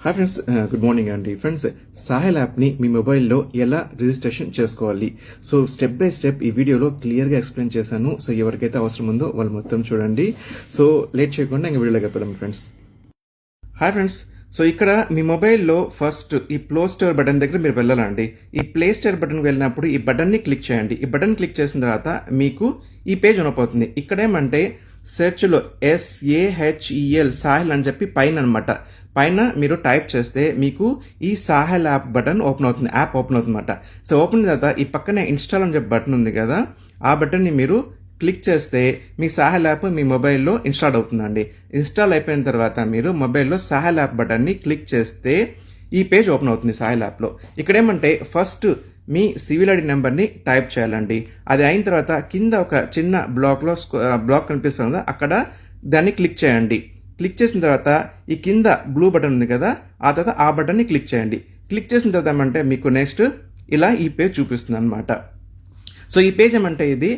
Hi friends, good morning అండి. Friends, సాహెల్ యాప్ని మీ మొబైల్లో ఎలా రిజిస్ట్రేషన్ చేసుకోవాలి, సో స్టెప్ బై స్టెప్ ఈ వీడియోలో క్లియర్గా ఎక్స్ప్లెయిన్ చేశాను. సో ఎవరికైతే అవసరం ఉందో వాళ్ళు మొత్తం చూడండి. సో లేట్ చేయకుండా ఇంకా వీడియోలోకి వెళ్దాం ఫ్రెండ్స్. హాయ్ ఫ్రెండ్స్, సో ఇక్కడ మీ మొబైల్లో ఫస్ట్ ఈ ప్లే స్టోర్ బటన్ దగ్గర మీరు వెళ్ళాలండి. ఈ ప్లే స్టోర్ బటన్కి వెళ్ళినప్పుడు ఈ బటన్ని క్లిక్ చేయండి. ఈ బటన్ క్లిక్ చేసిన తర్వాత మీకు ఈ పేజ్ ఓపెన్ ఇక్కడేమంటే సెర్చ్లో SAHEL సాహెల్ అని చెప్పి పైన మీరు టైప్ చేస్తే మీకు ఈ సాహెల్ యాప్ బటన్ ఓపెన్ అవుతుంది, యాప్ ఓపెన్ అవుతుందన్నమాట. సో ఓపెన్ తర్వాత ఈ పక్కనే ఇన్స్టాల్ అని చెప్పి బటన్ ఉంది కదా, ఆ బటన్ని మీరు క్లిక్ చేస్తే మీ సాహెల్ యాప్ మీ మొబైల్లో ఇన్స్టాల్ అవుతుందండి. ఇన్స్టాల్ అయిపోయిన తర్వాత మీరు మొబైల్లో సాహెల్ యాప్ బటన్ని క్లిక్ చేస్తే ఈ పేజ్ ఓపెన్ అవుతుంది సాహెల్ యాప్లో. ఇక్కడేమంటే ఫస్ట్ మీ సివిల్ ఐడి నెంబర్ని టైప్ చేయాలండి. అది అయిన తర్వాత కింద ఒక చిన్న బ్లాక్ కనిపిస్తుంది, అక్కడ దాన్ని క్లిక్ చేయండి. క్లిక్ చేసిన తర్వాత ఈ కింద బ్లూ బటన్ ఉంది కదా, ఆ తర్వాత ఆ బటన్ని క్లిక్ చేయండి. క్లిక్ చేసిన తర్వాత ఏమంటే మీకు నెక్స్ట్ ఇలా ఈ పేజ్ చూపిస్తుంది అనమాట. సో ఈ పేజ్ ఏమంటే ఇది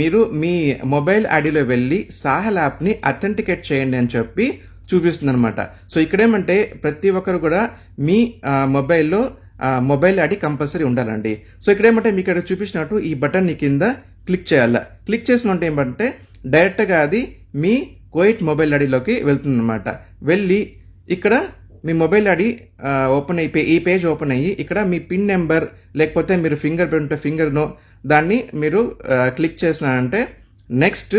మీరు మీ మొబైల్ ఐడిలో వెళ్ళి సాహెల్ యాప్ని అథెంటికేట్ చేయండి అని చెప్పి చూపిస్తుంది అనమాట. సో ఇక్కడేమంటే ప్రతి ఒక్కరు కూడా మీ మొబైల్లో మొబైల్ ఐడి కంపల్సరీ ఉండాలండి. సో ఇక్కడేమంటే మీకు ఇక్కడ చూపించినట్టు ఈ బటన్ని కింద క్లిక్ చేయాలి. క్లిక్ చేసినట్టు ఏమంటే డైరెక్ట్గా అది మీ కోయిట్ మొబైల్ ఐడిలోకి వెళ్తుందన్నమాట. వెళ్ళి ఇక్కడ మీ మొబైల్ ఐడి ఓపెన్ అయిపోయి ఈ పేజ్ ఓపెన్ అయ్యి ఇక్కడ మీ పిన్ నెంబర్ లేకపోతే మీరు ఫింగర్ ప్రింట్ ఫింగర్నో దాన్ని మీరు క్లిక్ చేసినారంటే నెక్స్ట్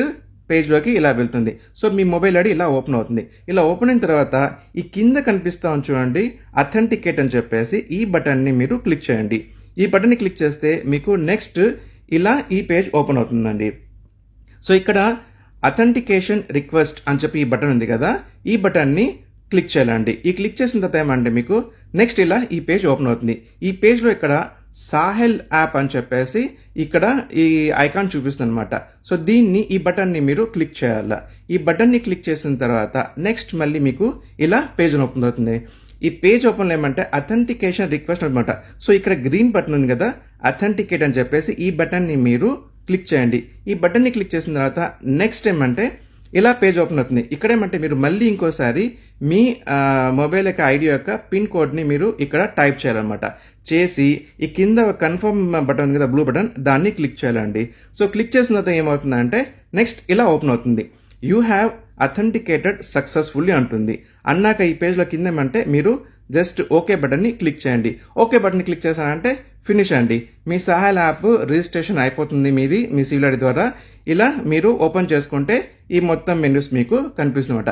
పేజ్లోకి ఇలా వెళ్తుంది. సో మీ మొబైల్ ఐడి ఇలా ఓపెన్ అవుతుంది. ఇలా ఓపెన్ అయిన తర్వాత ఈ కింద కనిపిస్తా చూడండి అథెంటికేట్ అని చెప్పేసి ఈ బటన్ని మీరు క్లిక్ చేయండి. ఈ బటన్ని క్లిక్ చేస్తే మీకు నెక్స్ట్ ఇలా ఈ పేజ్ ఓపెన్ అవుతుందండి. సో ఇక్కడ అథెంటికేషన్ రిక్వెస్ట్ అని చెప్పి ఈ బటన్ ఉంది కదా, ఈ బటన్ని క్లిక్ చేయాలండి. ఈ క్లిక్ చేసిన తర్వాత ఏమంటే మీకు నెక్స్ట్ ఇలా ఈ పేజ్ ఓపెన్ అవుతుంది. ఈ పేజ్లో ఇక్కడ సాహెల్ యాప్ అని చెప్పేసి ఇక్కడ ఈ ఐకాన్ చూపిస్తుంది అనమాట. సో దీన్ని ఈ బటన్ని మీరు క్లిక్ చేయాలి. ఈ బటన్ని క్లిక్ చేసిన తర్వాత నెక్స్ట్ మళ్ళీ మీకు ఇలా పేజ్ ఓపెన్ అవుతుంది. ఈ పేజ్ ఓపెన్ ఏమంటే అథెంటికేషన్ రిక్వెస్ట్ అనమాట. సో ఇక్కడ గ్రీన్ బటన్ ఉంది కదా, అథెంటికేట్ అని చెప్పేసి ఈ బటన్ని మీరు క్లిక్ చేయండి. ఈ బటన్ని క్లిక్ చేసిన తర్వాత నెక్స్ట్ ఏమంటే ఇలా పేజ్ ఓపెన్ అవుతుంది. ఇక్కడేమంటే మీరు మళ్ళీ ఇంకోసారి మీ మొబైల్ యొక్క ఐడి యొక్క పిన్ కోడ్ని మీరు ఇక్కడ టైప్ చేయాలన్నమాట. చేసి ఈ కింద కన్ఫర్మ్ బటన్ ఉంది కదా బ్లూ బటన్, దాన్ని క్లిక్ చేయాలండి. సో క్లిక్ చేసిన తర్వాత ఏమవుతుందంటే నెక్స్ట్ ఇలా ఓపెన్ అవుతుంది. యూ హ్యావ్ అథెంటికేటెడ్ సక్సెస్ఫుల్లీ అంటుంది. అన్నాక ఈ పేజ్లో కింద ఏమంటే మీరు జస్ట్ ఓకే బటన్ని క్లిక్ చేయండి. ఓకే బటన్ని క్లిక్ చేశారంటే ఫినిష్ అండి. మీ సాహెల్ యాప్ రిజిస్ట్రేషన్ అయిపోతుంది మీది మీ సివిల్ ఐడి ద్వారా. ఇలా మీరు ఓపెన్ చేసుకుంటే ఈ మొత్తం మెనూస్ మీకు కనిపిస్తుందన్నమాట.